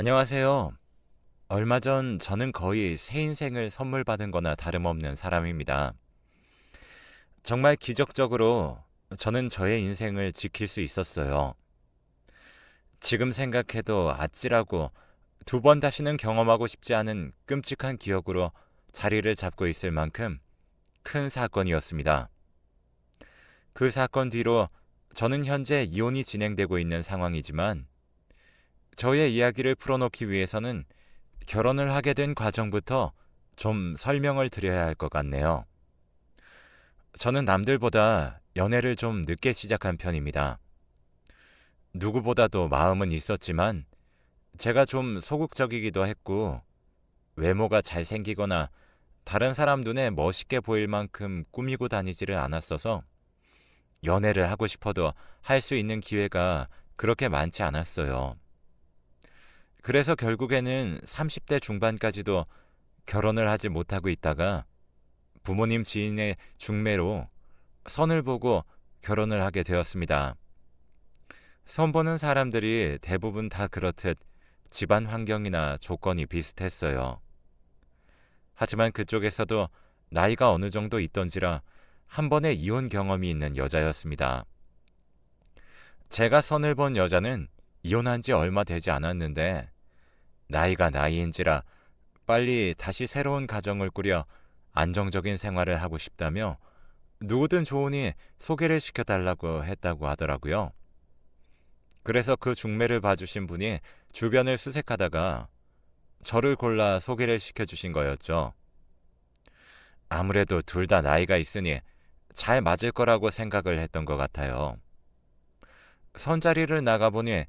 안녕하세요. 얼마 전 저는 거의 새 인생을 선물 받은 거나 다름없는 사람입니다. 정말 기적적으로 저는 저의 인생을 지킬 수 있었어요. 지금 생각해도 아찔하고 두 번 다시는 경험하고 싶지 않은 끔찍한 기억으로 자리를 잡고 있을 만큼 큰 사건이었습니다. 그 사건 뒤로 저는 현재 이혼이 진행되고 있는 상황이지만 저의 이야기를 풀어놓기 위해서는 결혼을 하게 된 과정부터 좀 설명을 드려야 할 것 같네요. 저는 남들보다 연애를 좀 늦게 시작한 편입니다. 누구보다도 마음은 있었지만 제가 좀 소극적이기도 했고 외모가 잘생기거나 다른 사람 눈에 멋있게 보일 만큼 꾸미고 다니지를 않았어서 연애를 하고 싶어도 할 수 있는 기회가 그렇게 많지 않았어요. 그래서 결국에는 30대 중반까지도 결혼을 하지 못하고 있다가 부모님 지인의 중매로 선을 보고 결혼을 하게 되었습니다. 선 보는 사람들이 대부분 다 그렇듯 집안 환경이나 조건이 비슷했어요. 하지만 그쪽에서도 나이가 어느 정도 있던지라 한 번의 이혼 경험이 있는 여자였습니다. 제가 선을 본 여자는 이혼한 지 얼마 되지 않았는데 나이가 나이인지라 빨리 다시 새로운 가정을 꾸려 안정적인 생활을 하고 싶다며 누구든 좋으니 소개를 시켜달라고 했다고 하더라고요. 그래서 그 중매를 봐주신 분이 주변을 수색하다가 저를 골라 소개를 시켜주신 거였죠. 아무래도 둘 다 나이가 있으니 잘 맞을 거라고 생각을 했던 것 같아요. 선자리를 나가보니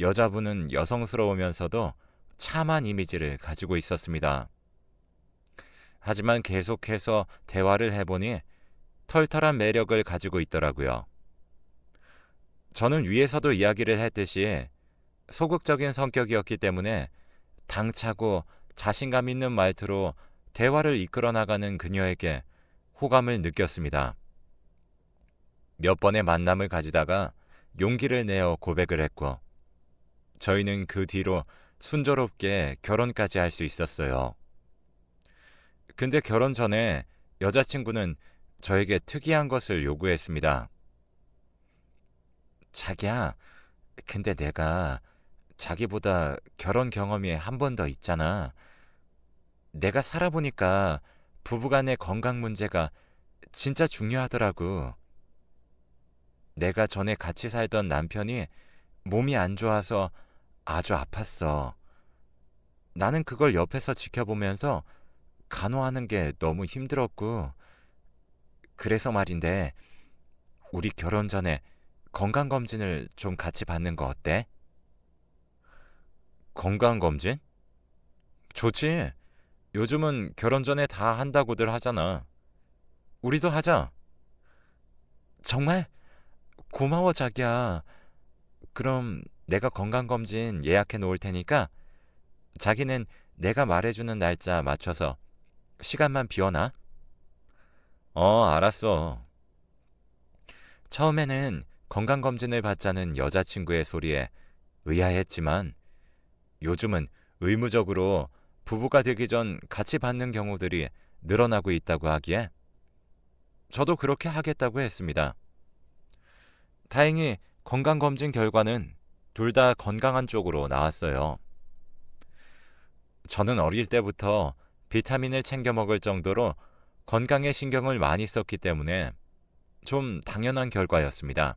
여자분은 여성스러우면서도 참한 이미지를 가지고 있었습니다. 하지만 계속해서 대화를 해보니 털털한 매력을 가지고 있더라고요. 저는 위에서도 이야기를 했듯이 소극적인 성격이었기 때문에 당차고 자신감 있는 말투로 대화를 이끌어 나가는 그녀에게 호감을 느꼈습니다. 몇 번의 만남을 가지다가 용기를 내어 고백을 했고 저희는 그 뒤로 순조롭게 결혼까지 할 수 있었어요. 근데 결혼 전에 여자친구는 저에게 특이한 것을 요구했습니다. 자기야, 근데 내가 자기보다 결혼 경험이 한 번 더 있잖아. 내가 살아보니까 부부간의 건강 문제가 진짜 중요하더라고. 내가 전에 같이 살던 남편이 몸이 안 좋아서 아주 아팠어. 나는 그걸 옆에서 지켜보면서 간호하는 게 너무 힘들었고, 그래서 말인데, 우리 결혼 전에 건강검진을 좀 같이 받는 거 어때? 건강검진? 좋지. 요즘은 결혼 전에 다 한다고들 하잖아. 우리도 하자. 정말? 고마워, 자기야. 그럼 내가 건강검진 예약해 놓을 테니까 자기는 내가 말해주는 날짜 맞춰서 시간만 비워놔. 알았어. 처음에는 건강검진을 받자는 여자친구의 소리에 의아했지만 요즘은 의무적으로 부부가 되기 전 같이 받는 경우들이 늘어나고 있다고 하기에 저도 그렇게 하겠다고 했습니다. 다행히 건강검진 결과는 둘 다 건강한 쪽으로 나왔어요. 저는 어릴 때부터 비타민을 챙겨 먹을 정도로 건강에 신경을 많이 썼기 때문에 좀 당연한 결과였습니다.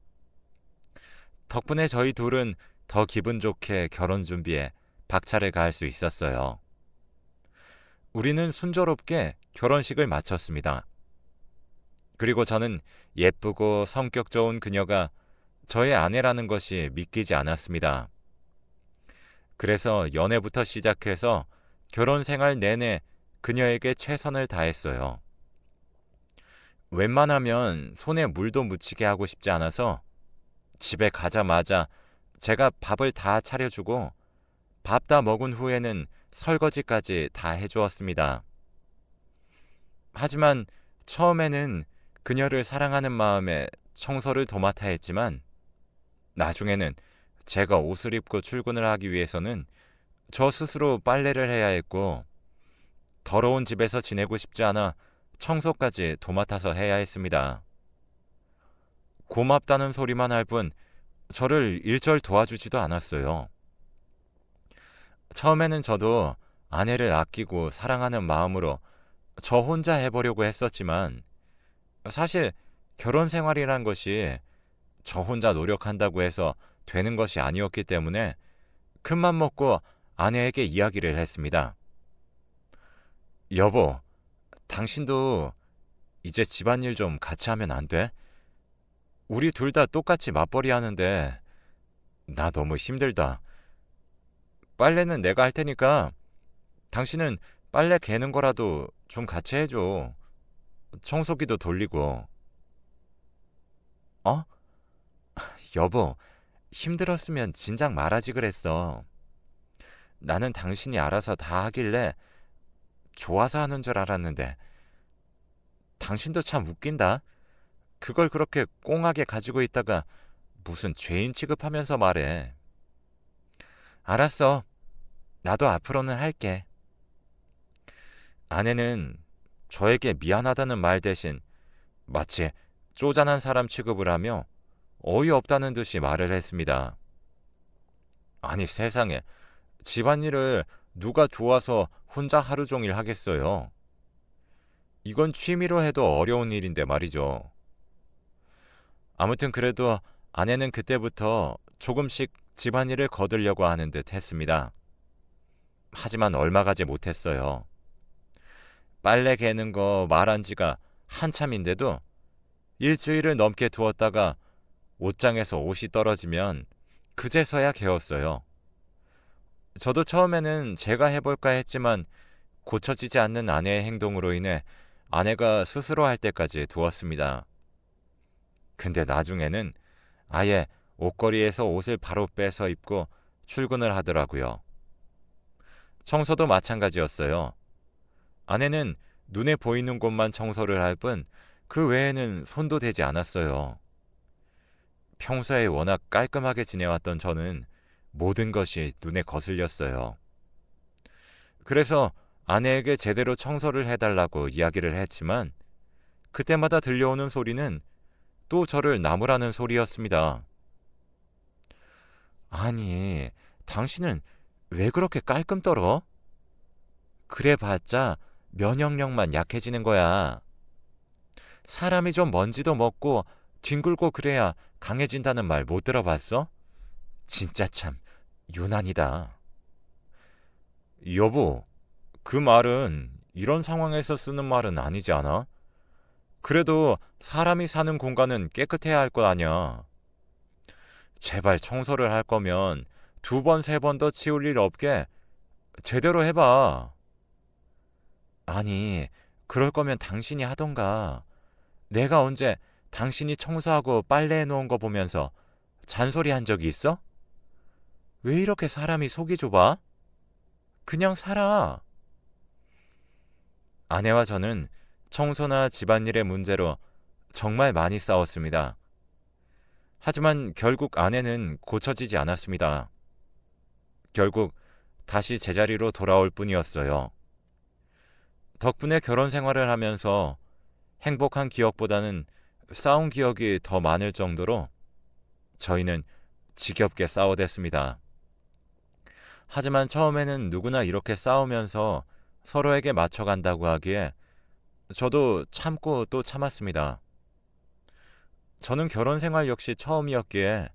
덕분에 저희 둘은 더 기분 좋게 결혼 준비에 박차를 가할 수 있었어요. 우리는 순조롭게 결혼식을 마쳤습니다. 그리고 저는 예쁘고 성격 좋은 그녀가 저의 아내라는 것이 믿기지 않았습니다. 그래서 연애부터 시작해서 결혼 생활 내내 그녀에게 최선을 다했어요. 웬만하면 손에 물도 묻히게 하고 싶지 않아서 집에 가자마자 제가 밥을 다 차려주고 밥 다 먹은 후에는 설거지까지 다 해주었습니다. 하지만 처음에는 그녀를 사랑하는 마음에 청소를 도맡아 했지만 나중에는 제가 옷을 입고 출근을 하기 위해서는 저 스스로 빨래를 해야 했고 더러운 집에서 지내고 싶지 않아 청소까지 도맡아서 해야 했습니다. 고맙다는 소리만 할 뿐 저를 일절 도와주지도 않았어요. 처음에는 저도 아내를 아끼고 사랑하는 마음으로 저 혼자 해보려고 했었지만 사실 결혼 생활이란 것이 저 혼자 노력한다고 해서 되는 것이 아니었기 때문에 큰맘 먹고 아내에게 이야기를 했습니다. 여보, 당신도 이제 집안일 좀 같이 하면 안 돼? 우리 둘 다 똑같이 맞벌이 하는데 나 너무 힘들다. 빨래는 내가 할 테니까 당신은 빨래 개는 거라도 좀 같이 해줘. 청소기도 돌리고. 어? 여보, 힘들었으면 진작 말하지 그랬어. 나는 당신이 알아서 다 하길래 좋아서 하는 줄 알았는데 당신도 참 웃긴다. 그걸 그렇게 꽁하게 가지고 있다가 무슨 죄인 취급하면서 말해. 알았어. 나도 앞으로는 할게. 아내는 저에게 미안하다는 말 대신 마치 쪼잔한 사람 취급을 하며 어이없다는 듯이 말을 했습니다. 아니 세상에 집안일을 누가 좋아서 혼자 하루 종일 하겠어요. 이건 취미로 해도 어려운 일인데 말이죠. 아무튼 그래도 아내는 그때부터 조금씩 집안일을 거들려고 하는 듯 했습니다. 하지만 얼마 가지 못했어요. 빨래 개는 거 말한 지가 한참인데도 일주일을 넘게 두었다가 옷장에서 옷이 떨어지면 그제서야 개었어요. 저도 처음에는 제가 해볼까 했지만 고쳐지지 않는 아내의 행동으로 인해 아내가 스스로 할 때까지 두었습니다. 근데 나중에는 아예 옷걸이에서 옷을 바로 빼서 입고 출근을 하더라고요. 청소도 마찬가지였어요. 아내는 눈에 보이는 곳만 청소를 할 뿐 그 외에는 손도 대지 않았어요. 평소에 워낙 깔끔하게 지내왔던 저는 모든 것이 눈에 거슬렸어요. 그래서 아내에게 제대로 청소를 해달라고 이야기를 했지만 그때마다 들려오는 소리는 또 저를 나무라는 소리였습니다. 아니, 당신은 왜 그렇게 깔끔 떨어? 그래봤자 면역력만 약해지는 거야. 사람이 좀 먼지도 먹고 뒹굴고 그래야 강해진다는 말 못 들어봤어? 진짜 참 유난이다. 여보, 그 말은 이런 상황에서 쓰는 말은 아니지 않아? 그래도 사람이 사는 공간은 깨끗해야 할 거 아냐. 제발 청소를 할 거면 두 번, 세 번 더 치울 일 없게 제대로 해봐. 아니, 그럴 거면 당신이 하던가. 내가 언제 당신이 청소하고 빨래해 놓은 거 보면서 잔소리 한 적이 있어? 왜 이렇게 사람이 속이 좁아? 그냥 살아. 아내와 저는 청소나 집안일의 문제로 정말 많이 싸웠습니다. 하지만 결국 아내는 고쳐지지 않았습니다. 결국 다시 제자리로 돌아올 뿐이었어요. 덕분에 결혼 생활을 하면서 행복한 기억보다는 싸운 기억이 더 많을 정도로 저희는 지겹게 싸워댔습니다. 하지만 처음에는 누구나 이렇게 싸우면서 서로에게 맞춰간다고 하기에 저도 참고 또 참았습니다. 저는 결혼 생활 역시 처음이었기에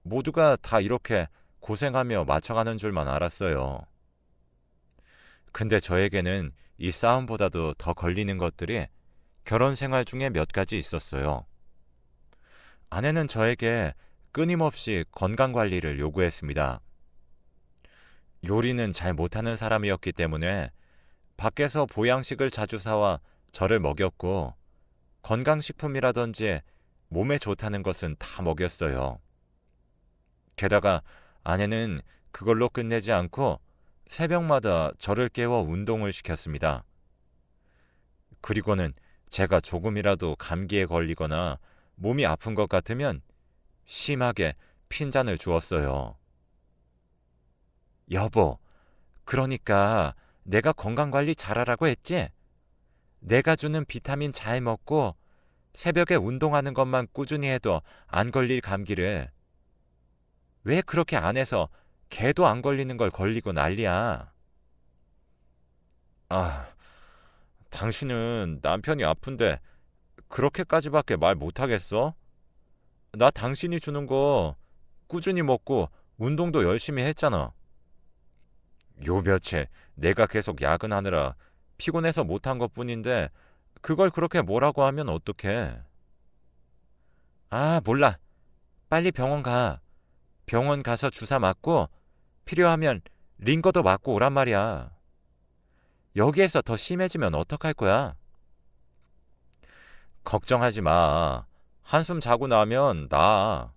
모두가 다 이렇게 고생하며 맞춰가는 줄만 알았어요. 근데 저에게는 이 싸움보다도 더 걸리는 것들이 결혼 생활 중에 몇 가지 있었어요. 아내는 저에게 끊임없이 건강 관리를 요구했습니다. 요리는 잘 못하는 사람이었기 때문에 밖에서 보양식을 자주 사와 저를 먹였고 건강식품이라든지 몸에 좋다는 것은 다 먹였어요. 게다가 아내는 그걸로 끝내지 않고 새벽마다 저를 깨워 운동을 시켰습니다. 그리고는 제가 조금이라도 감기에 걸리거나 몸이 아픈 것 같으면 심하게 핀잔을 주었어요. 여보, 그러니까 내가 건강관리 잘하라고 했지? 내가 주는 비타민 잘 먹고 새벽에 운동하는 것만 꾸준히 해도 안 걸릴 감기를 왜 그렇게 안 해서 걔도 안 걸리는 걸 걸리고 난리야. 아, 당신은 남편이 아픈데 그렇게까지밖에 말 못하겠어? 나 당신이 주는 거 꾸준히 먹고 운동도 열심히 했잖아. 요 며칠 내가 계속 야근하느라 피곤해서 못한 것뿐인데 그걸 그렇게 뭐라고 하면 어떡해. 아, 몰라. 빨리 병원 가. 병원 가서 주사 맞고 필요하면 링거도 맞고 오란 말이야. 여기에서 더 심해지면 어떡할 거야? 걱정하지 마. 한숨 자고 나면 나아.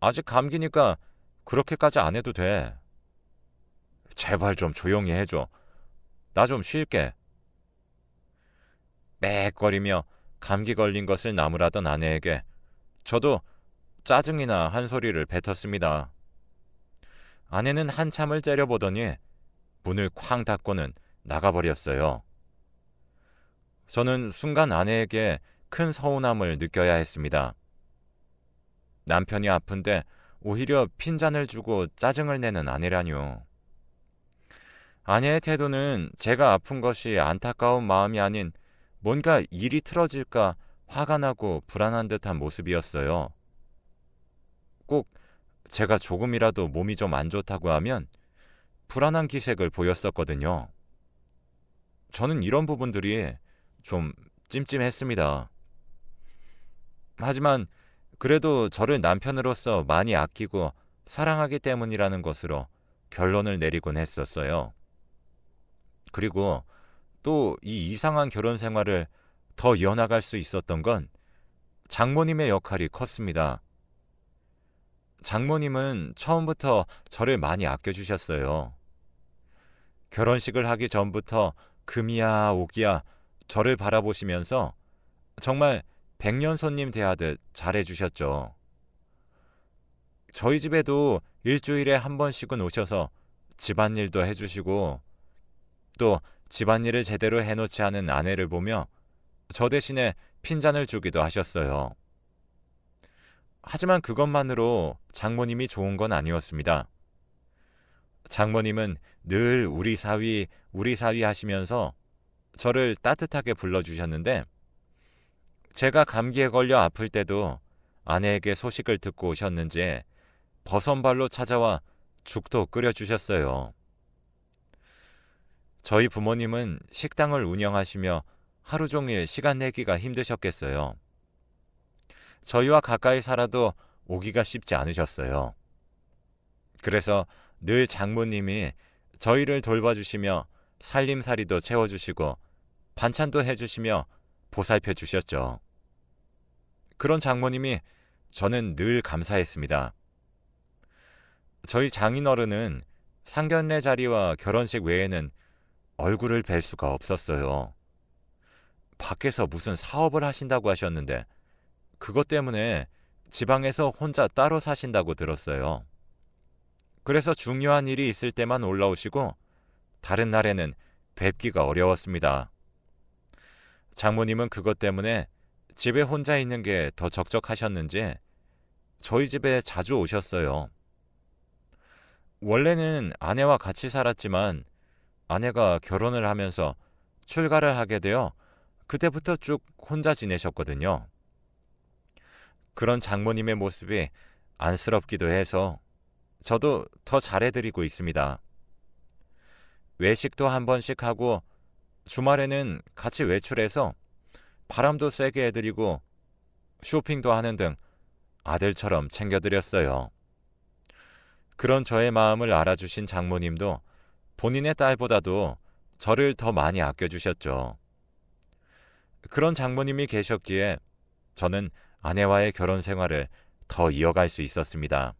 아직 감기니까 그렇게까지 안 해도 돼. 제발 좀 조용히 해줘. 나 좀 쉴게. 빽거리며 감기 걸린 것을 나무라던 아내에게 저도 짜증이나 한 소리를 뱉었습니다. 아내는 한참을 째려보더니 문을 쾅 닫고는 나가버렸어요. 저는 순간 아내에게 큰 서운함을 느껴야 했습니다. 남편이 아픈데 오히려 핀잔을 주고 짜증을 내는 아내라뇨. 아내의 태도는 제가 아픈 것이 안타까운 마음이 아닌 뭔가 일이 틀어질까 화가 나고 불안한 듯한 모습이었어요. 꼭 제가 조금이라도 몸이 좀 안 좋다고 하면 불안한 기색을 보였었거든요. 저는 이런 부분들이 좀 찜찜했습니다. 하지만 그래도 저를 남편으로서 많이 아끼고 사랑하기 때문이라는 것으로 결론을 내리곤 했었어요. 그리고 또 이 이상한 결혼 생활을 더 이어나갈 수 있었던 건 장모님의 역할이 컸습니다. 장모님은 처음부터 저를 많이 아껴주셨어요. 결혼식을 하기 전부터 금이야 오기야 저를 바라보시면서 정말 백년 손님 대하듯 잘해주셨죠. 저희 집에도 일주일에 한 번씩은 오셔서 집안일도 해주시고 또 집안일을 제대로 해놓지 않은 아내를 보며 저 대신에 핀잔을 주기도 하셨어요. 하지만 그것만으로 장모님이 좋은 건 아니었습니다. 장모님은 늘 우리 사위 하시면서 저를 따뜻하게 불러주셨는데 제가 감기에 걸려 아플 때도 아내에게 소식을 듣고 오셨는지 버선발로 찾아와 죽도 끓여주셨어요. 저희 부모님은 식당을 운영하시며 하루 종일 시간 내기가 힘드셨겠어요. 저희와 가까이 살아도 오기가 쉽지 않으셨어요. 그래서 늘 장모님이 저희를 돌봐주시며 살림살이도 채워주시고 반찬도 해주시며 보살펴 주셨죠. 그런 장모님이 저는 늘 감사했습니다. 저희 장인어른은 상견례 자리와 결혼식 외에는 얼굴을 뵐 수가 없었어요. 밖에서 무슨 사업을 하신다고 하셨는데 그것 때문에 지방에서 혼자 따로 사신다고 들었어요. 그래서 중요한 일이 있을 때만 올라오시고 다른 날에는 뵙기가 어려웠습니다. 장모님은 그것 때문에 집에 혼자 있는 게 더 적적하셨는지 저희 집에 자주 오셨어요. 원래는 아내와 같이 살았지만 아내가 결혼을 하면서 출가를 하게 되어 그때부터 쭉 혼자 지내셨거든요. 그런 장모님의 모습이 안쓰럽기도 해서 저도 더 잘해드리고 있습니다. 외식도 한 번씩 하고 주말에는 같이 외출해서 바람도 쐬게 해드리고 쇼핑도 하는 등 아들처럼 챙겨드렸어요. 그런 저의 마음을 알아주신 장모님도 본인의 딸보다도 저를 더 많이 아껴주셨죠. 그런 장모님이 계셨기에 저는 아내와의 결혼 생활을 더 이어갈 수 있었습니다.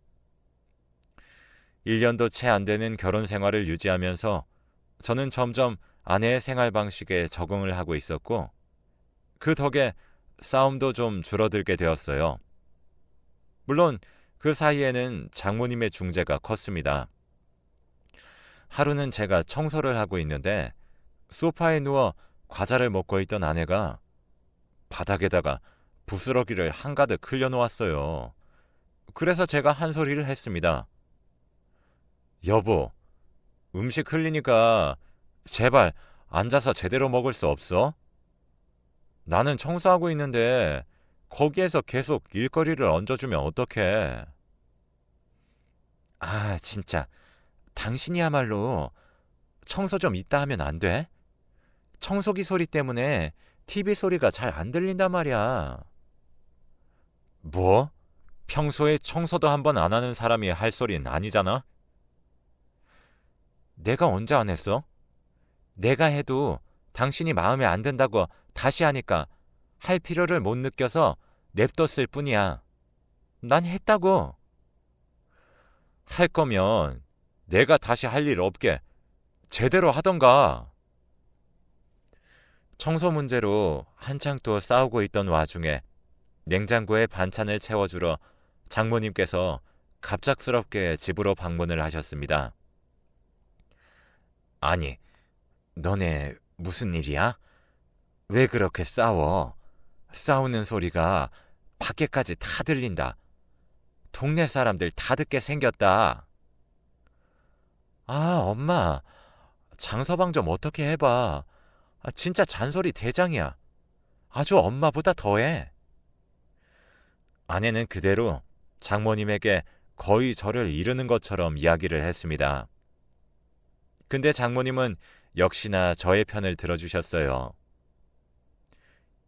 1년도 채 안 되는 결혼 생활을 유지하면서 저는 점점 아내의 생활 방식에 적응을 하고 있었고 그 덕에 싸움도 좀 줄어들게 되었어요. 물론 그 사이에는 장모님의 중재가 컸습니다. 하루는 제가 청소를 하고 있는데 소파에 누워 과자를 먹고 있던 아내가 바닥에다가 부스러기를 한가득 흘려놓았어요. 그래서 제가 한 소리를 했습니다. 여보, 음식 흘리니까 제발 앉아서 제대로 먹을 수 없어? 나는 청소하고 있는데 거기에서 계속 일거리를 얹어주면 어떡해? 아, 진짜. 당신이야말로 청소 좀 이따 하면 안 돼? 청소기 소리 때문에 TV 소리가 잘 안 들린단 말이야. 뭐? 평소에 청소도 한 번 안 하는 사람이 할 소리는 아니잖아? 내가 언제 안 했어? 내가 해도 당신이 마음에 안 든다고 다시 하니까 할 필요를 못 느껴서 냅뒀을 뿐이야. 난 했다고. 할 거면 내가 다시 할 일 없게 제대로 하던가. 청소 문제로 한창 또 싸우고 있던 와중에 냉장고에 반찬을 채워주러 장모님께서 갑작스럽게 집으로 방문을 하셨습니다. 아니, 너네 무슨 일이야? 왜 그렇게 싸워? 싸우는 소리가 밖에까지 다 들린다. 동네 사람들 다 듣게 생겼다. 아, 엄마. 장서방 좀 어떻게 해봐. 진짜 잔소리 대장이야. 아주 엄마보다 더해. 아내는 그대로 장모님에게 거의 저를 이르는 것처럼 이야기를 했습니다. 근데 장모님은 역시나 저의 편을 들어주셨어요.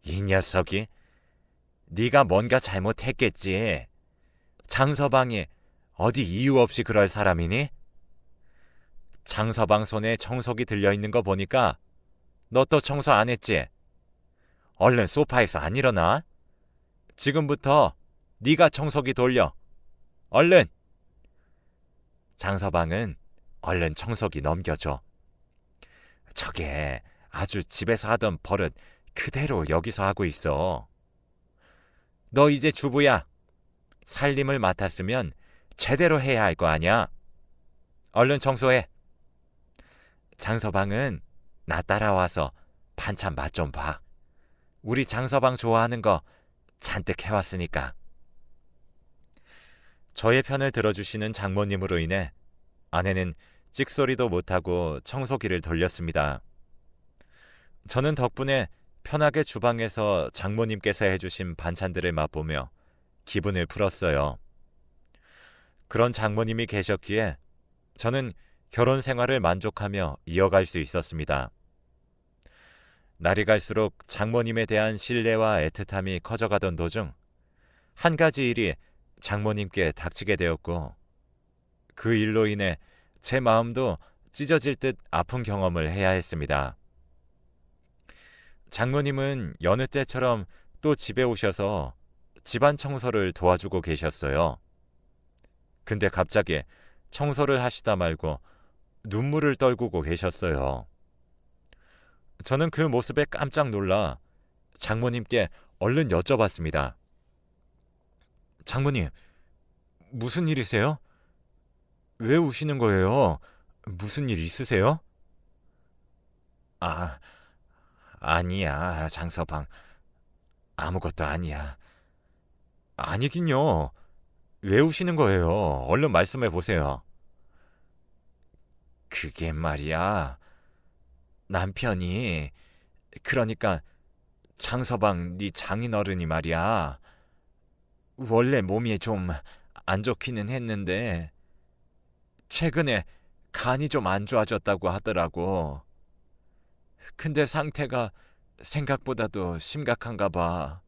이 녀석이 네가 뭔가 잘못했겠지. 장서방이 어디 이유 없이 그럴 사람이니? 장서방 손에 청소기 들려있는 거 보니까 너 또 청소 안 했지? 얼른 소파에서 안 일어나? 지금부터 네가 청소기 돌려. 얼른! 장서방은 얼른 청소기 넘겨줘. 저게 아주 집에서 하던 버릇 그대로 여기서 하고 있어. 너 이제 주부야. 살림을 맡았으면 제대로 해야 할 거 아니야. 얼른 청소해. 장서방은 나 따라와서 반찬 맛 좀 봐. 우리 장서방 좋아하는 거 잔뜩 해왔으니까. 저의 편을 들어주시는 장모님으로 인해 아내는 찍소리도 못하고 청소기를 돌렸습니다. 저는 덕분에 편하게 주방에서 장모님께서 해주신 반찬들을 맛보며 기분을 풀었어요. 그런 장모님이 계셨기에 저는 결혼 생활을 만족하며 이어갈 수 있었습니다. 날이 갈수록 장모님에 대한 신뢰와 애틋함이 커져가던 도중 한 가지 일이 장모님께 닥치게 되었고 그 일로 인해 제 마음도 찢어질 듯 아픈 경험을 해야 했습니다. 장모님은 여느 때처럼 또 집에 오셔서 집안 청소를 도와주고 계셨어요. 근데 갑자기 청소를 하시다 말고 눈물을 떨구고 계셨어요. 저는 그 모습에 깜짝 놀라 장모님께 얼른 여쭤봤습니다. 장모님, 무슨 일이세요? 왜 우시는 거예요? 무슨 일 있으세요? 아, 아니야, 장서방. 아무것도 아니야. 아니긴요. 왜 우시는 거예요? 얼른 말씀해 보세요. 그게 말이야. 남편이, 그러니까 장서방 네 장인어른이 말이야. 원래 몸이 좀 안 좋기는 했는데 최근에 간이 좀 안 좋아졌다고 하더라고. 근데 상태가 생각보다도 심각한가 봐.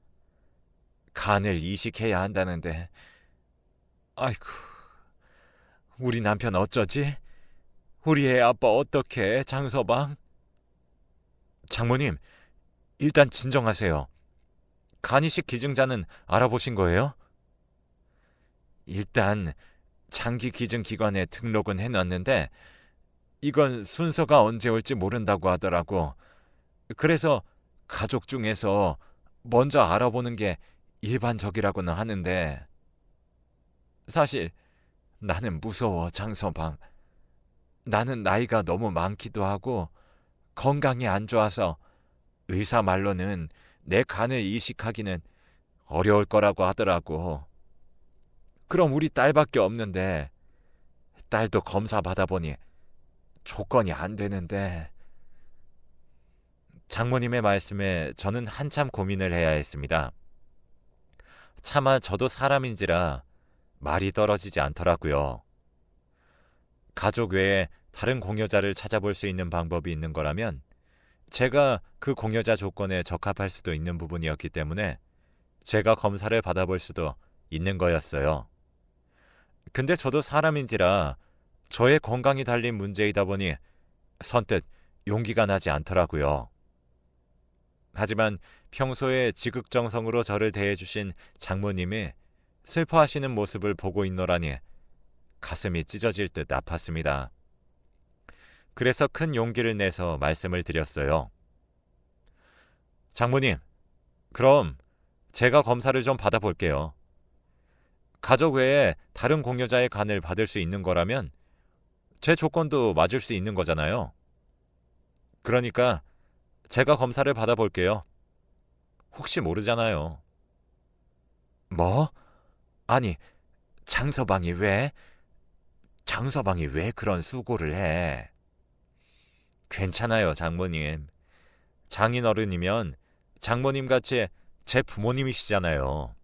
간을 이식해야 한다는데. 아이고, 우리 남편 어쩌지? 우리 애 아빠 어떡해, 장서방? 장모님, 일단 진정하세요. 간이식 기증자는 알아보신 거예요? 일단 장기 기증 기관에 등록은 해놨는데 이건 순서가 언제 올지 모른다고 하더라고. 그래서 가족 중에서 먼저 알아보는 게 일반적이라고는 하는데 사실 나는 무서워, 장서방. 나는 나이가 너무 많기도 하고 건강이 안 좋아서 의사 말로는 내 간을 이식하기는 어려울 거라고 하더라고. 그럼 우리 딸밖에 없는데 딸도 검사 받아보니 조건이 안 되는데. 장모님의 말씀에 저는 한참 고민을 해야 했습니다. 차마 저도 사람인지라 말이 떨어지지 않더라고요. 가족 외에 다른 공여자를 찾아볼 수 있는 방법이 있는 거라면 제가 그 공여자 조건에 적합할 수도 있는 부분이었기 때문에 제가 검사를 받아볼 수도 있는 거였어요. 근데 저도 사람인지라 저의 건강이 달린 문제이다 보니 선뜻 용기가 나지 않더라고요. 하지만 평소에 지극정성으로 저를 대해주신 장모님이 슬퍼하시는 모습을 보고 있노라니 가슴이 찢어질 듯 아팠습니다. 그래서 큰 용기를 내서 말씀을 드렸어요. 장모님, 그럼 제가 검사를 좀 받아볼게요. 가족 외에 다른 공여자의 간을 받을 수 있는 거라면 제 조건도 맞을 수 있는 거잖아요. 그러니까 제가 검사를 받아볼게요. 혹시 모르잖아요. 뭐? 아니, 장서방이 왜 그런 수고를 해? 괜찮아요, 장모님. 장인어른이면 장모님같이 제 부모님이시잖아요.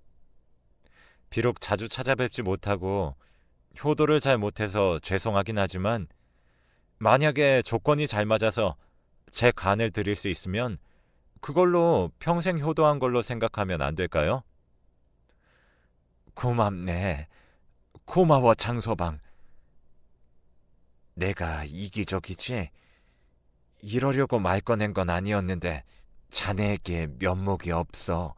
비록 자주 찾아뵙지 못하고 효도를 잘 못해서 죄송하긴 하지만 만약에 조건이 잘 맞아서 제 간을 드릴 수 있으면 그걸로 평생 효도한 걸로 생각하면 안 될까요? 고맙네. 고마워, 장서방. 내가 이기적이지? 이러려고 말 꺼낸 건 아니었는데 자네에게 면목이 없어.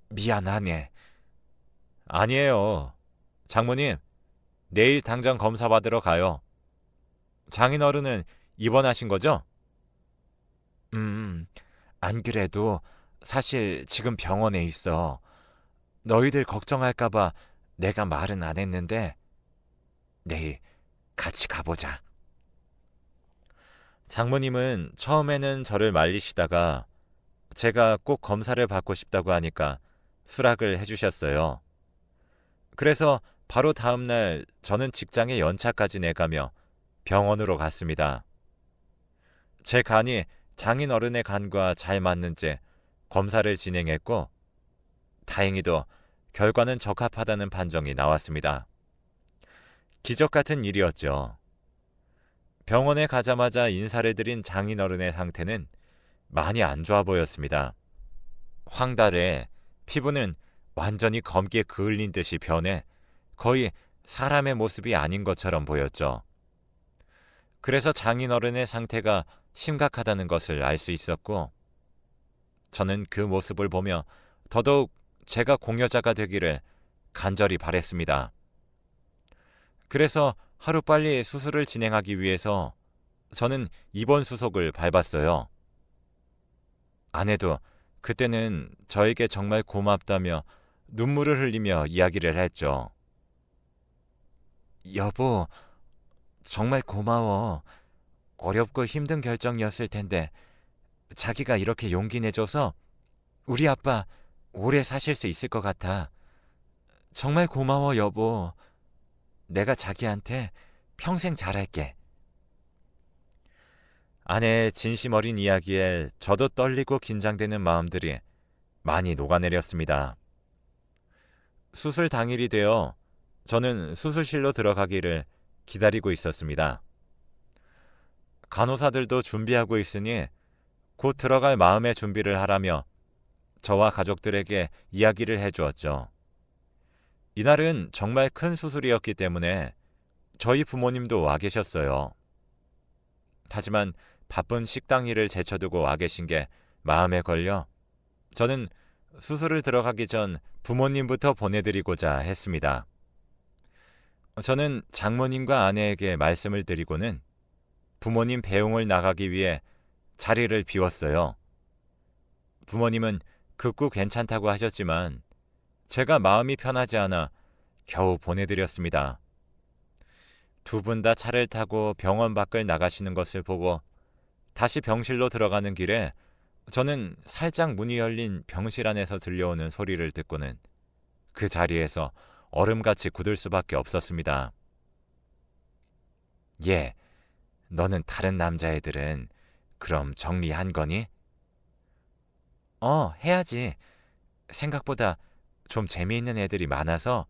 미안하네. 아니에요. 장모님, 내일 당장 검사 받으러 가요. 장인어른은 입원하신 거죠? 안 그래도 사실 지금 병원에 있어. 너희들 걱정할까봐 내가 말은 안 했는데 내일 같이 가보자. 장모님은 처음에는 저를 말리시다가 제가 꼭 검사를 받고 싶다고 하니까 수락을 해주셨어요. 그래서 바로 다음날 저는 직장에 연차까지 내가며 병원으로 갔습니다. 제 간이 장인어른의 간과 잘 맞는지 검사를 진행했고 다행히도 결과는 적합하다는 판정이 나왔습니다. 기적 같은 일이었죠. 병원에 가자마자 인사를 드린 장인어른의 상태는 많이 안 좋아 보였습니다. 황달에 피부는 완전히 검게 그을린 듯이 변해 거의 사람의 모습이 아닌 것처럼 보였죠. 그래서 장인어른의 상태가 심각하다는 것을 알 수 있었고 저는 그 모습을 보며 더더욱 제가 공여자가 되기를 간절히 바랬습니다. 그래서 하루빨리 수술을 진행하기 위해서 저는 입원 수속을 밟았어요. 아내도 그때는 저에게 정말 고맙다며 눈물을 흘리며 이야기를 했죠. 여보, 정말 고마워. 어렵고 힘든 결정이었을 텐데 자기가 이렇게 용기 내줘서 우리 아빠 오래 사실 수 있을 것 같아. 정말 고마워, 여보. 내가 자기한테 평생 잘할게. 아내의 진심 어린 이야기에 저도 떨리고 긴장되는 마음들이 많이 녹아내렸습니다. 수술 당일이 되어 저는 수술실로 들어가기를 기다리고 있었습니다. 간호사들도 준비하고 있으니 곧 들어갈 마음의 준비를 하라며 저와 가족들에게 이야기를 해주었죠. 이날은 정말 큰 수술이었기 때문에 저희 부모님도 와 계셨어요. 하지만 바쁜 식당 일을 제쳐두고 와 계신 게 마음에 걸려 저는 수술을 들어가기 전 부모님부터 보내드리고자 했습니다. 저는 장모님과 아내에게 말씀을 드리고는 부모님 배웅을 나가기 위해 자리를 비웠어요. 부모님은 극구 괜찮다고 하셨지만 제가 마음이 편하지 않아 겨우 보내드렸습니다. 두 분 다 차를 타고 병원 밖을 나가시는 것을 보고 다시 병실로 들어가는 길에 저는 살짝 문이 열린 병실 안에서 들려오는 소리를 듣고는 그 자리에서 얼음같이 굳을 수밖에 없었습니다. 예, 너는 다른 남자애들은 그럼 정리한 거니? 해야지. 생각보다 좀 재미있는 애들이 많아서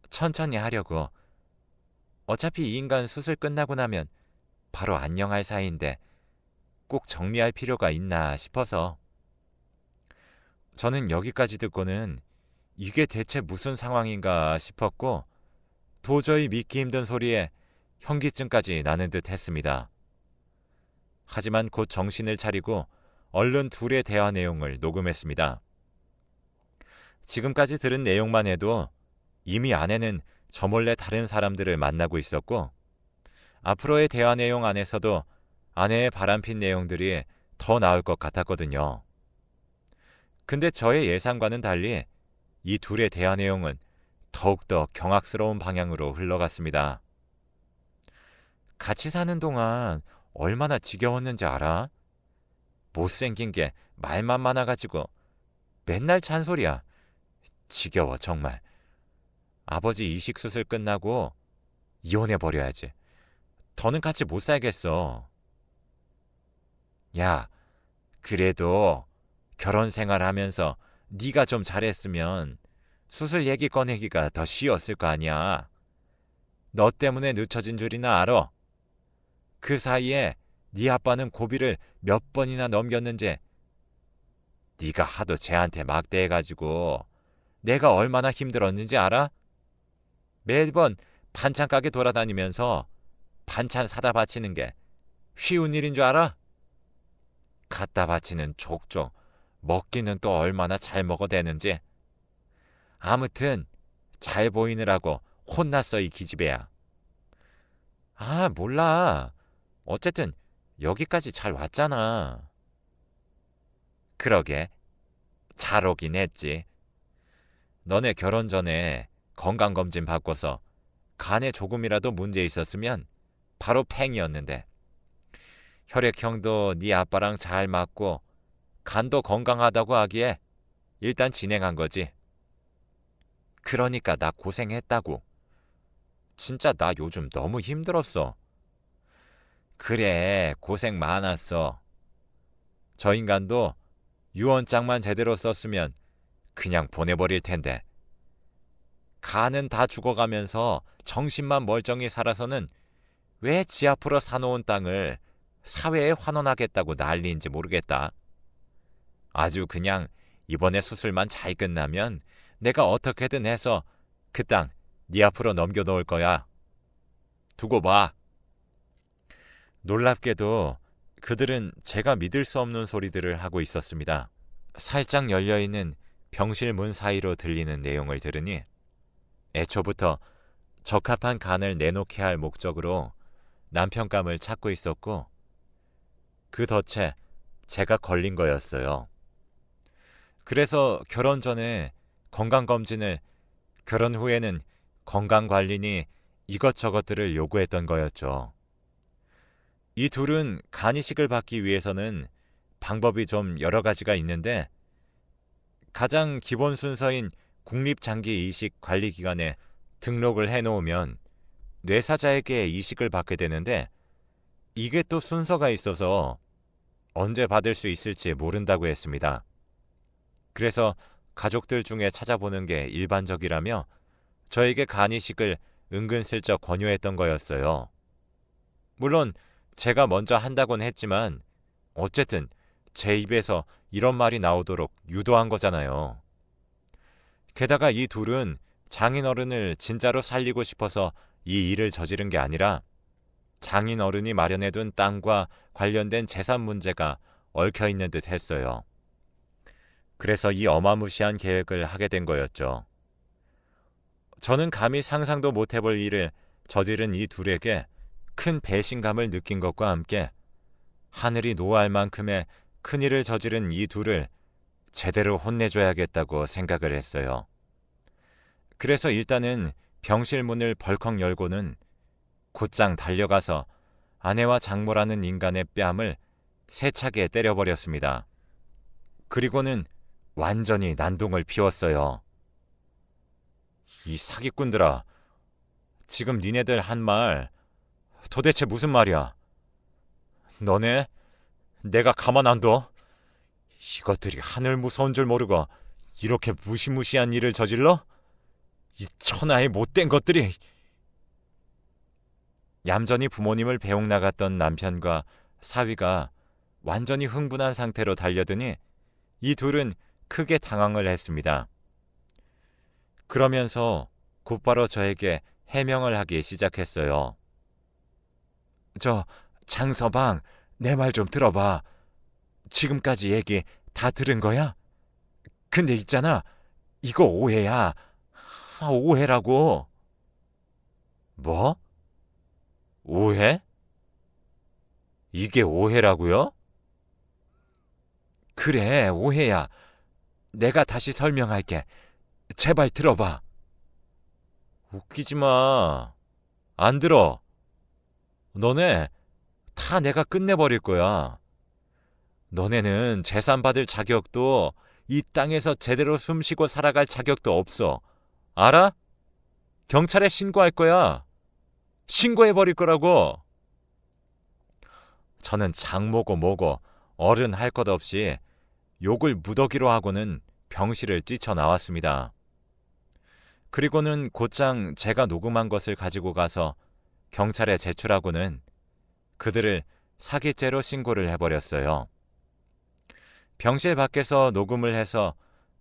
천천히 하려고. 어차피 이 인간 수술 끝나고 나면 바로 안녕할 사이인데 꼭 정리할 필요가 있나 싶어서. 저는 여기까지 듣고는 이게 대체 무슨 상황인가 싶었고 도저히 믿기 힘든 소리에 현기증까지 나는 듯 했습니다. 하지만 곧 정신을 차리고 얼른 둘의 대화 내용을 녹음했습니다. 지금까지 들은 내용만 해도 이미 아내는 저 몰래 다른 사람들을 만나고 있었고 앞으로의 대화 내용 안에서도 아내의 바람핀 내용들이 더 나올 것 같았거든요. 근데 저의 예상과는 달리 이 둘의 대화 내용은 더욱더 경악스러운 방향으로 흘러갔습니다. 같이 사는 동안 얼마나 지겨웠는지 알아? 못생긴 게 말만 많아가지고 맨날 잔소리야. 지겨워 정말. 아버지 이식수술 끝나고 이혼해버려야지. 더는 같이 못 살겠어. 야, 그래도 결혼 생활하면서 네가 좀 잘했으면 수술 얘기 꺼내기가 더 쉬웠을 거 아니야. 너 때문에 늦춰진 줄이나 알아? 그 사이에 네 아빠는 고비를 몇 번이나 넘겼는지. 네가 하도 쟤한테 막대해가지고 내가 얼마나 힘들었는지 알아? 매번 반찬 가게 돌아다니면서 반찬 사다 바치는 게 쉬운 일인 줄 알아? 갖다 바치는 족족 먹기는 또 얼마나 잘 먹어대는지. 아무튼 잘 보이느라고 혼났어 이 기집애야. 아 몰라. 어쨌든 여기까지 잘 왔잖아. 그러게 잘 오긴 했지. 너네 결혼 전에 건강검진 받고서 간에 조금이라도 문제 있었으면 바로 팽이었는데 혈액형도 네 아빠랑 잘 맞고 간도 건강하다고 하기에 일단 진행한 거지. 그러니까 나 고생했다고. 진짜 나 요즘 너무 힘들었어. 그래 고생 많았어. 저 인간도 유언장만 제대로 썼으면 그냥 보내버릴 텐데. 간은 다 죽어가면서 정신만 멀쩡히 살아서는 왜 지 앞으로 사놓은 땅을 사회에 환원하겠다고 난리인지 모르겠다. 아주 그냥 이번에 수술만 잘 끝나면 내가 어떻게든 해서 그 땅 네 앞으로 넘겨놓을 거야. 두고 봐. 놀랍게도 그들은 제가 믿을 수 없는 소리들을 하고 있었습니다. 살짝 열려있는 병실 문 사이로 들리는 내용을 들으니 애초부터 적합한 간을 내놓게 할 목적으로 남편감을 찾고 있었고 그 덫에 제가 걸린 거였어요. 그래서 결혼 전에 건강검진을, 결혼 후에는 건강관리니 이것저것들을 요구했던 거였죠. 이 둘은 간이식을 받기 위해서는 방법이 좀 여러 가지가 있는데 가장 기본 순서인 국립장기이식관리기관에 등록을 해놓으면 뇌사자에게 이식을 받게 되는데 이게 또 순서가 있어서 언제 받을 수 있을지 모른다고 했습니다. 그래서 가족들 중에 찾아보는 게 일반적이라며 저에게 간이식을 은근슬쩍 권유했던 거였어요. 물론 제가 먼저 한다곤 했지만 어쨌든 제 입에서 이런 말이 나오도록 유도한 거잖아요. 게다가 이 둘은 장인어른을 진짜로 살리고 싶어서 이 일을 저지른 게 아니라 장인어른이 마련해둔 땅과 관련된 재산 문제가 얽혀있는 듯 했어요. 그래서 이 어마무시한 계획을 하게 된 거였죠. 저는 감히 상상도 못해볼 일을 저지른 이 둘에게 큰 배신감을 느낀 것과 함께 하늘이 노할 만큼의 큰일을 저지른 이 둘을 제대로 혼내줘야겠다고 생각을 했어요. 그래서 일단은 병실 문을 벌컥 열고는 곧장 달려가서 아내와 장모라는 인간의 뺨을 세차게 때려버렸습니다. 그리고는 완전히 난동을 피웠어요. 이 사기꾼들아, 지금 니네들 한 말 도대체 무슨 말이야? 너네 내가 가만 안 둬? 이것들이 하늘 무서운 줄 모르고 이렇게 무시무시한 일을 저질러? 이 천하의 못된 것들이. 얌전히 부모님을 배웅 나갔던 남편과 사위가 완전히 흥분한 상태로 달려드니 이 둘은 크게 당황을 했습니다. 그러면서 곧바로 저에게 해명을 하기 시작했어요. 저 장서방, 내 말 좀 들어봐. 지금까지 얘기 다 들은 거야? 근데 있잖아, 이거 오해야. 오해라고. 뭐? 오해? 이게 오해라고요? 그래, 오해야. 내가 다시 설명할게. 제발 들어봐. 웃기지 마. 안 들어. 너네 다 내가 끝내버릴 거야. 너네는 재산 받을 자격도, 이 땅에서 제대로 숨쉬고 살아갈 자격도 없어. 알아? 경찰에 신고할 거야. 신고해버릴 거라고. 저는 장모고 뭐고 어른 할 것 없이 욕을 무더기로 하고는 병실을 뛰쳐나왔습니다. 그리고는 곧장 제가 녹음한 것을 가지고 가서 경찰에 제출하고는 그들을 사기죄로 신고를 해버렸어요. 병실 밖에서 녹음을 해서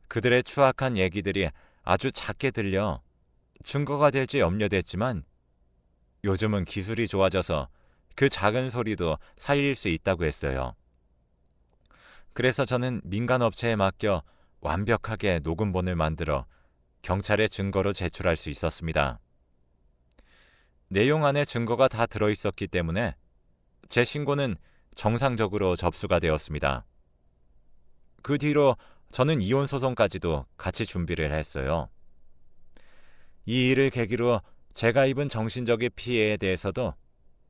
그들의 추악한 얘기들이 아주 작게 들려 증거가 될지 염려됐지만 요즘은 기술이 좋아져서 그 작은 소리도 살릴 수 있다고 했어요. 그래서 저는 민간업체에 맡겨 완벽하게 녹음본을 만들어 경찰에 증거로 제출할 수 있었습니다. 내용 안에 증거가 다 들어있었기 때문에 제 신고는 정상적으로 접수가 되었습니다. 그 뒤로 저는 이혼 소송까지도 같이 준비를 했어요. 이 일을 계기로 제가 입은 정신적인 피해에 대해서도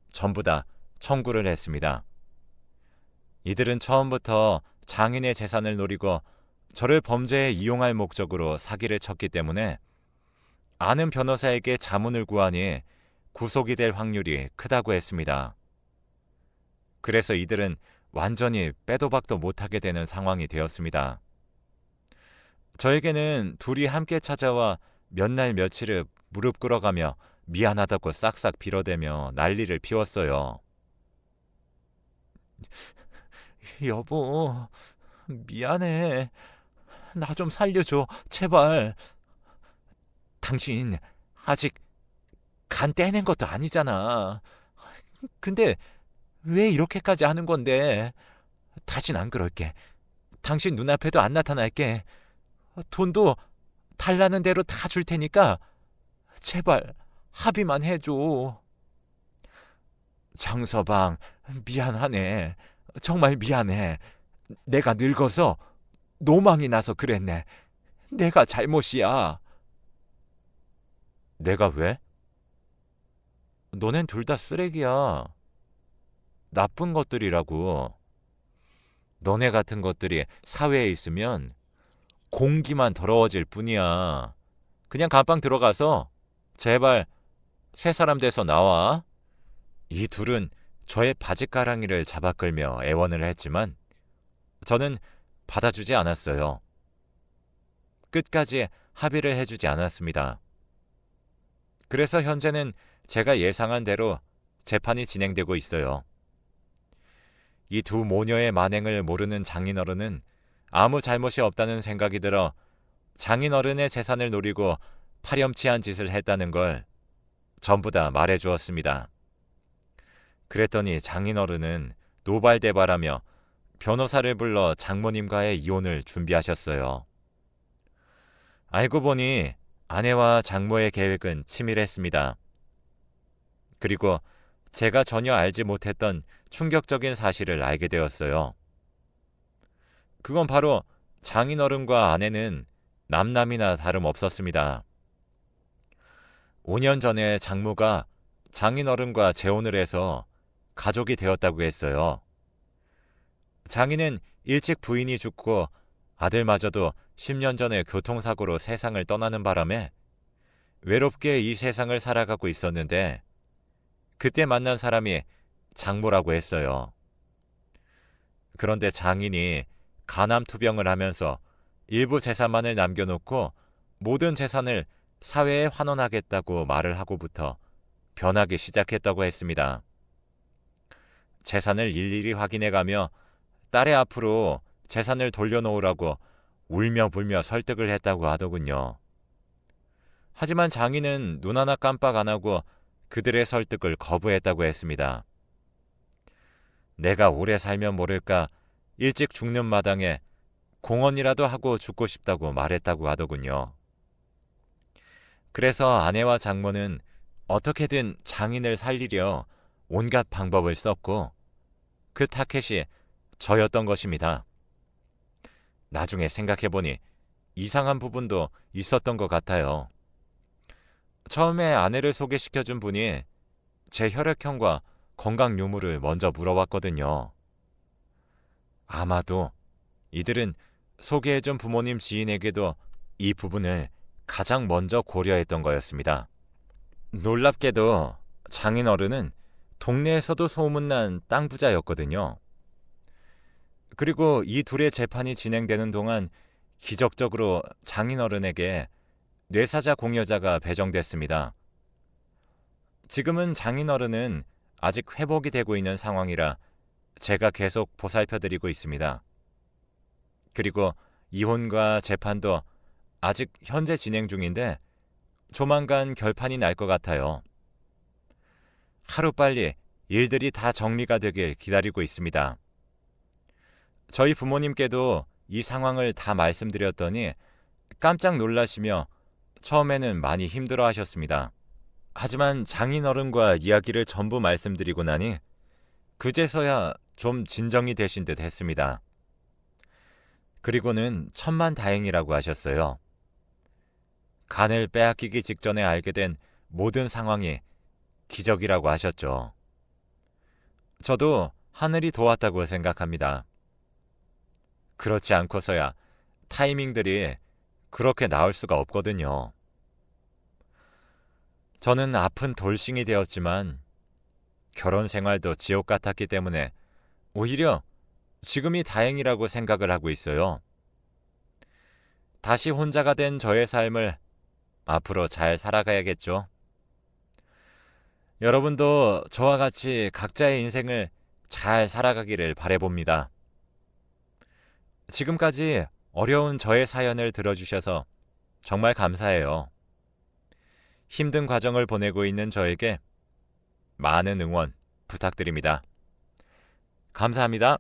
전부 다 청구를 했습니다. 이들은 처음부터 장인의 재산을 노리고 저를 범죄에 이용할 목적으로 사기를 쳤기 때문에 아는 변호사에게 자문을 구하니 구속이 될 확률이 크다고 했습니다. 그래서 이들은 완전히 빼도 박도 못하게 되는 상황이 되었습니다. 저에게는 둘이 함께 찾아와 몇 날 며칠을 무릎 꿇어가며 미안하다고 싹싹 빌어대며 난리를 피웠어요. 여보, 미안해. 나 좀 살려줘, 제발. 당신 아직 간 떼낸 것도 아니잖아. 근데 왜 이렇게까지 하는 건데? 다신 안 그럴게. 당신 눈앞에도 안 나타날게. 돈도 달라는 대로 다 줄 테니까 제발 합의만 해줘. 장서방, 미안하네. 정말 미안해. 내가 늙어서 노망이 나서 그랬네. 내가 잘못이야. 내가 왜? 너넨 둘 다 쓰레기야. 나쁜 것들이라고. 너네 같은 것들이 사회에 있으면 공기만 더러워질 뿐이야. 그냥 감방 들어가서 제발 새 사람 돼서 나와. 이 둘은 저의 바짓가랑이를 잡아끌며 애원을 했지만 저는 받아주지 않았어요. 끝까지 합의를 해주지 않았습니다. 그래서 현재는 제가 예상한 대로 재판이 진행되고 있어요. 이 두 모녀의 만행을 모르는 장인어른은 아무 잘못이 없다는 생각이 들어 장인어른의 재산을 노리고 파렴치한 짓을 했다는 걸 전부 다 말해주었습니다. 그랬더니 장인어른은 노발대발하며 변호사를 불러 장모님과의 이혼을 준비하셨어요. 알고 보니 아내와 장모의 계획은 치밀했습니다. 그리고 제가 전혀 알지 못했던 충격적인 사실을 알게 되었어요. 그건 바로 장인어른과 아내는 남남이나 다름없었습니다. 5년 전에 장모가 장인어른과 재혼을 해서 가족이 되었다고 했어요. 장인은 일찍 부인이 죽고 아들마저도 10년 전에 교통사고로 세상을 떠나는 바람에 외롭게 이 세상을 살아가고 있었는데 그때 만난 사람이 장모라고 했어요. 그런데 장인이 간암투병을 하면서 일부 재산만을 남겨놓고 모든 재산을 사회에 환원하겠다고 말을 하고부터 변하기 시작했다고 했습니다. 재산을 일일이 확인해가며 딸의 앞으로 재산을 돌려놓으라고 울며 불며 설득을 했다고 하더군요. 하지만 장인은 눈 하나 깜빡 안 하고 그들의 설득을 거부했다고 했습니다. 내가 오래 살면 모를까 일찍 죽는 마당에 공헌이라도 하고 죽고 싶다고 말했다고 하더군요. 그래서 아내와 장모는 어떻게든 장인을 살리려 온갖 방법을 썼고 그 타켓이 저였던 것입니다. 나중에 생각해보니 이상한 부분도 있었던 것 같아요. 처음에 아내를 소개시켜준 분이 제 혈액형과 건강 유무를 먼저 물어봤거든요. 아마도 이들은 소개해준 부모님 지인에게도 이 부분을 가장 먼저 고려했던 거였습니다. 놀랍게도 장인어른은 동네에서도 소문난 땅 부자였거든요. 그리고 이 둘의 재판이 진행되는 동안 기적적으로 장인어른에게 뇌사자 공여자가 배정됐습니다. 지금은 장인어른은 아직 회복이 되고 있는 상황이라 제가 계속 보살펴드리고 있습니다. 그리고 이혼과 재판도 아직 현재 진행 중인데 조만간 결판이 날 것 같아요. 하루빨리 일들이 다 정리가 되길 기다리고 있습니다. 저희 부모님께도 이 상황을 다 말씀드렸더니 깜짝 놀라시며 처음에는 많이 힘들어 하셨습니다. 하지만 장인어른과 이야기를 전부 말씀드리고 나니 그제서야 좀 진정이 되신 듯 했습니다. 그리고는 천만다행이라고 하셨어요. 간을 빼앗기기 직전에 알게 된 모든 상황이 기적이라고 하셨죠. 저도 하늘이 도왔다고 생각합니다. 그렇지 않고서야 타이밍들이 그렇게 나올 수가 없거든요. 저는 아픈 돌싱이 되었지만 결혼 생활도 지옥 같았기 때문에 오히려 지금이 다행이라고 생각을 하고 있어요. 다시 혼자가 된 저의 삶을 앞으로 잘 살아가야겠죠. 여러분도 저와 같이 각자의 인생을 잘 살아가기를 바라봅니다. 지금까지 어려운 저의 사연을 들어주셔서 정말 감사해요. 힘든 과정을 보내고 있는 저에게 많은 응원 부탁드립니다. 감사합니다.